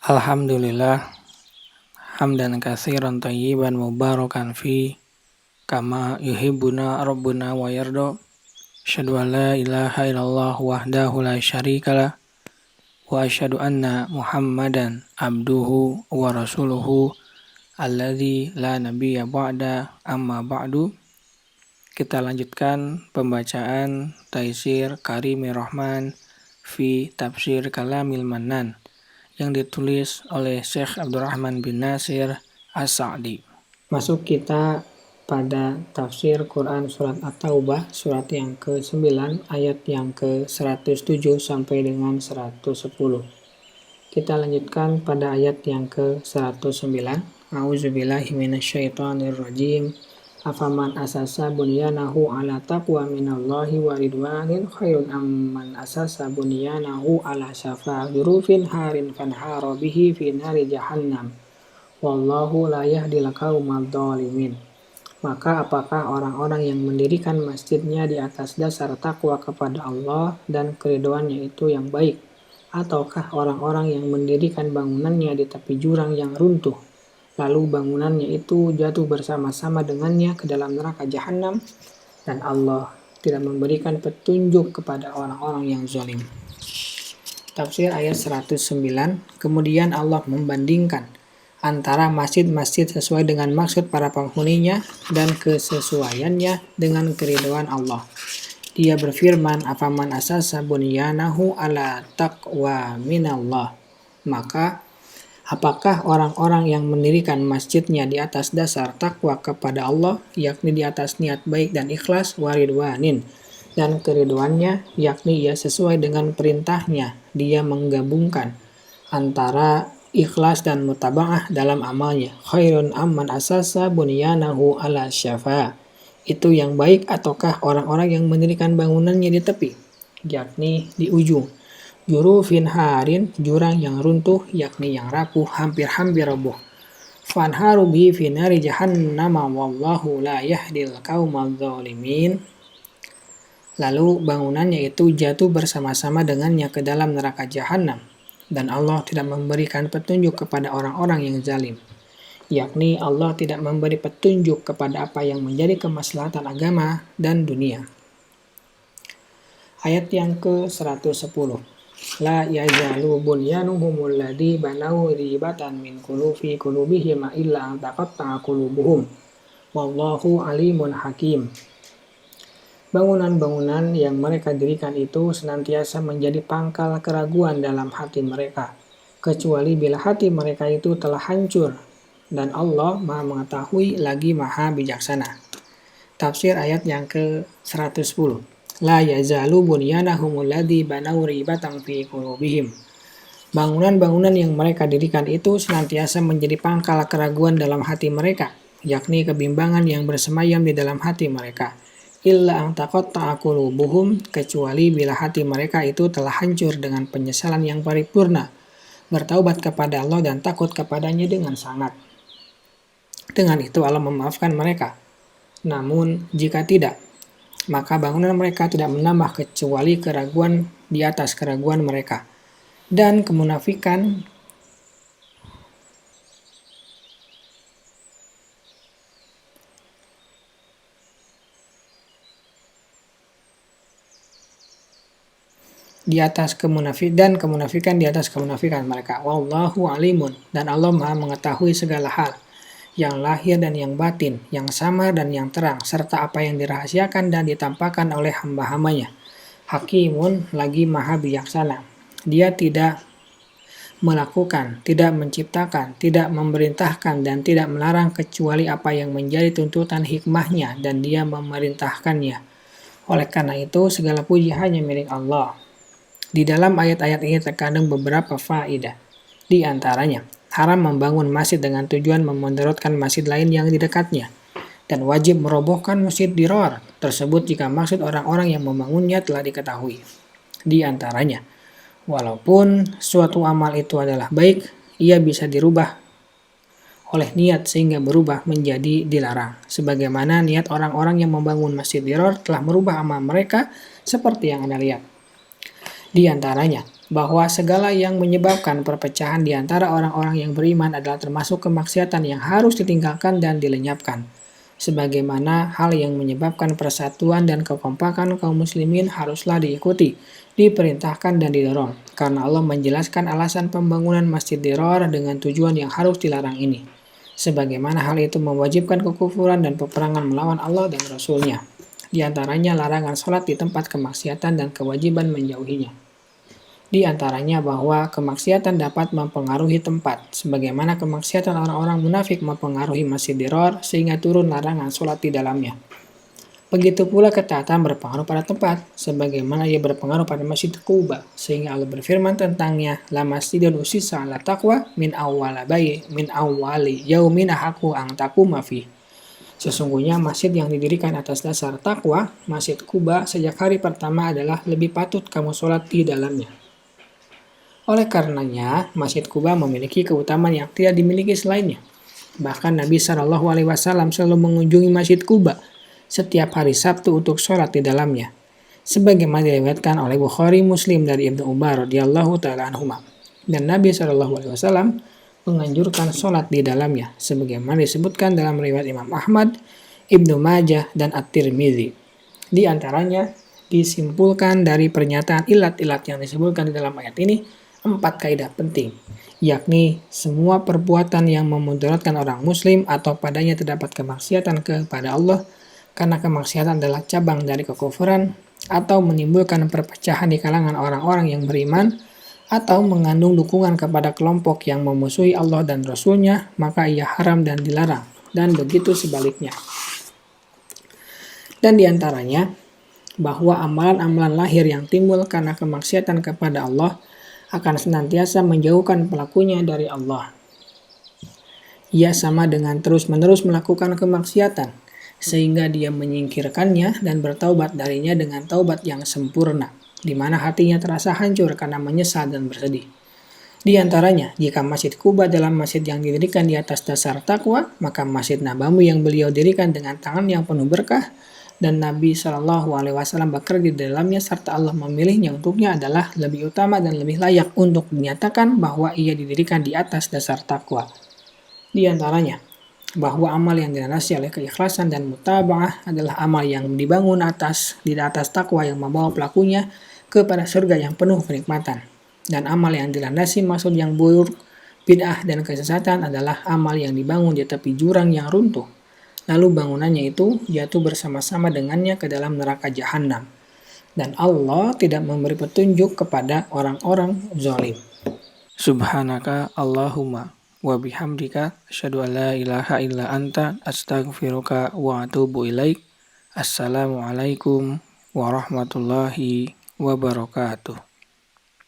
Alhamdulillah hamdan katsiran thayyiban mubarakan fi kama yuhibbuna rabbuna wa yarda. Asyhadu an la ilaha illallah wahdahu la syarikalah wa asyhadu anna Muhammadan abduhu wa rasuluhu alladzi la nabiyya ba'da amma ba'du. Kita lanjutkan pembacaan Taisir Karimir Rahman fi Tafsir Kalamil Mannan yang ditulis oleh Syekh Abdurrahman bin Nasir As-Sa'di. Masuk kita pada tafsir Quran surat At-Taubah, surat yang ke-9 ayat yang ke-107 sampai dengan 110. Kita lanjutkan pada ayat yang ke-109. A'udzubillahi minasyaitonirrajim. Afaman asasa bunyanahu ala taqwa minallahi wa ridwanin khairun amman asasa bunyanahu ala syafa jurufin harin fanhara bihi fi nari jahannam wallahu la yahdil qaumadh dhalimin. Maka apakah orang-orang yang mendirikan masjidnya di atas dasar takwa kepada Allah dan keridhoannya itu yang baik, ataukah orang-orang yang mendirikan bangunannya di tepi jurang yang runtuh lalu bangunannya itu jatuh bersama-sama dengannya ke dalam neraka jahanam, dan Allah tidak memberikan petunjuk kepada orang-orang yang zalim. Tafsir ayat 109. Kemudian Allah membandingkan antara masjid-masjid sesuai dengan maksud para penghuninya dan kesesuaiannya dengan keridhaan Allah. Dia berfirman, afaman asasa bunyanahu ala taqwa minallah. Maka apakah orang-orang yang mendirikan masjidnya di atas dasar takwa kepada Allah, yakni di atas niat baik dan ikhlas, waridwanin, dan keridhoannya, yakni ia sesuai dengan perintahnya, dia menggabungkan antara ikhlas dan mutaba'ah dalam amalnya. Khairun amman asasa bunyanahu ala syafa. Itu yang baik ataukah orang-orang yang mendirikan bangunannya di tepi, yakni di ujung. Jurufin harin, jurang yang runtuh, yakni yang rapuh, hampir-hampir roboh. Fanharu bihi fi nari jahannama wallahu la yahdil qaumadh dhalimin. Lalu bangunannya itu jatuh bersama-sama dengannya ke dalam neraka jahanam, dan Allah tidak memberikan petunjuk kepada orang-orang yang zalim. Yakni Allah tidak memberi petunjuk kepada apa yang menjadi kemaslahatan agama dan dunia. Ayat yang ke-110. La yazalu bunyanuhumul ladzi banau ribatan min qulufi qulubihim illa an taqatta'a qulubuhum wallahu alimun hakim. Bangunan-bangunan yang mereka dirikan itu senantiasa menjadi pangkal keraguan dalam hati mereka, kecuali bila hati mereka itu telah hancur, dan Allah Maha mengetahui lagi Maha bijaksana. Tafsir ayat yang ke-110. La yazalu bunyanahumul ladzi banau ribatan fi qulubihim. Bangunan-bangunan yang mereka dirikan itu senantiasa menjadi pangkal keraguan dalam hati mereka, yakni kebimbangan yang bersemayam di dalam hati mereka. Illa an taqatta'a qulubuhum, kecuali bila hati mereka itu telah hancur dengan penyesalan yang paripurna, bertaubat kepada Allah dan takut kepadanya dengan sangat. Dengan itu Allah memaafkan mereka. Namun jika tidak, maka bangunan mereka tidak menambah kecuali keraguan di atas keraguan mereka, dan kemunafikan di atas kemunafikan di atas kemunafikan mereka. Wallahu alimun, dan Allah Maha mengetahui segala hal, yang lahir dan yang batin, yang samar dan yang terang, serta apa yang dirahasiakan dan ditampakkan oleh hamba-hambanya. Hakimun, lagi Maha bijaksana. Dia tidak melakukan, tidak menciptakan, tidak memerintahkan, dan tidak melarang kecuali apa yang menjadi tuntutan hikmahnya, dan dia memerintahkannya. Oleh karena itu, segala puji hanya milik Allah. Di dalam ayat-ayat ini terkandung beberapa faedah. Di antaranya, haram membangun masjid dengan tujuan memudaratkan masjid lain yang di dekatnya, dan wajib merobohkan masjid dirar tersebut jika maksud orang-orang yang membangunnya telah diketahui. Di antaranya, walaupun suatu amal itu adalah baik, ia bisa dirubah oleh niat sehingga berubah menjadi dilarang. Sebagaimana niat orang-orang yang membangun masjid dirar telah merubah amal mereka seperti yang Anda lihat. Di antaranya, bahwa segala yang menyebabkan perpecahan di antara orang-orang yang beriman adalah termasuk kemaksiatan yang harus ditinggalkan dan dilenyapkan. Sebagaimana hal yang menyebabkan persatuan dan kekompakan kaum muslimin haruslah diikuti, diperintahkan dan didorong, karena Allah menjelaskan alasan pembangunan Masjid Dirar dengan tujuan yang harus dilarang ini. Sebagaimana hal itu mewajibkan kekufuran dan peperangan melawan Allah dan Rasul-Nya. Di antaranya larangan sholat di tempat kemaksiatan dan kewajiban menjauhinya. Di antaranya bahwa kemaksiatan dapat mempengaruhi tempat, sebagaimana kemaksiatan orang-orang munafik mempengaruhi Masjid Dirar sehingga turun larangan sholat di dalamnya. Begitu pula ketaatan berpengaruh pada tempat, sebagaimana ia berpengaruh pada Masjid Quba, sehingga Allah berfirman tentangnya, La masjidun usisa ala taqwa min awwali yaumin ahaqqu an taquma fi. Sesungguhnya masjid yang didirikan atas dasar takwa, Masjid Quba sejak hari pertama adalah lebih patut kamu sholat di dalamnya. Oleh karenanya, Masjid Quba memiliki keutamaan yang tidak dimiliki selainnya. Bahkan Nabi Shallallahu Alaihi Wasallam selalu mengunjungi Masjid Quba setiap hari Sabtu untuk sholat di dalamnya. Sebagaimana diriwayatkan oleh Bukhari Muslim dari Ibnu Umar radhiyallahu taala anhuma. Dan Nabi Shallallahu Alaihi Wasallam menganjurkan sholat di dalamnya, sebagaimana disebutkan dalam riwayat Imam Ahmad, Ibnu Majah, dan At-Tirmidzi. Di antaranya disimpulkan dari pernyataan ilat-ilat yang disebutkan di dalam ayat ini, 4 kaidah penting, yakni semua perbuatan yang memudaratkan orang muslim atau padanya terdapat kemaksiatan kepada Allah, karena kemaksiatan adalah cabang dari kekufuran, atau menimbulkan perpecahan di kalangan orang-orang yang beriman, atau mengandung dukungan kepada kelompok yang memusuhi Allah dan Rasul-Nya, maka ia haram dan dilarang, dan begitu sebaliknya. Dan diantaranya, bahwa amalan-amalan lahir yang timbul karena kemaksiatan kepada Allah akan senantiasa menjauhkan pelakunya dari Allah. Ia sama dengan terus-menerus melakukan kemaksiatan, sehingga dia menyingkirkannya dan bertaubat darinya dengan taubat yang sempurna, di mana hatinya terasa hancur karena menyesal dan bersedih. Di antaranya, jika Masjid Quba adalah masjid yang didirikan di atas dasar takwa, maka Masjid Nabawi yang beliau dirikan dengan tangan yang penuh berkah, dan Nabi Shallallahu Alaihi Wasallam bekerja di dalamnya serta Allah memilihnya untuknya adalah lebih utama dan lebih layak untuk dinyatakan bahwa ia didirikan di atas dasar takwa. Di antaranya, bahwa amal yang dilandasi oleh keikhlasan dan mutaba'ah adalah amal yang dibangun di atas takwa yang membawa pelakunya kepada surga yang penuh kenikmatan. Dan amal yang dilandasi maksud yang buruk, bid'ah dan kesesatan adalah amal yang dibangun di tepi jurang yang runtuh. Lalu bangunannya itu jatuh bersama-sama dengannya ke dalam neraka jahanam. Dan Allah tidak memberi petunjuk kepada orang-orang zalim. Subhanaka Allahumma wa bihamdika asyhadu an la ilaha illa anta astaghfiruka wa atubu ilaik. Assalamualaikum warahmatullahi wabarakatuh.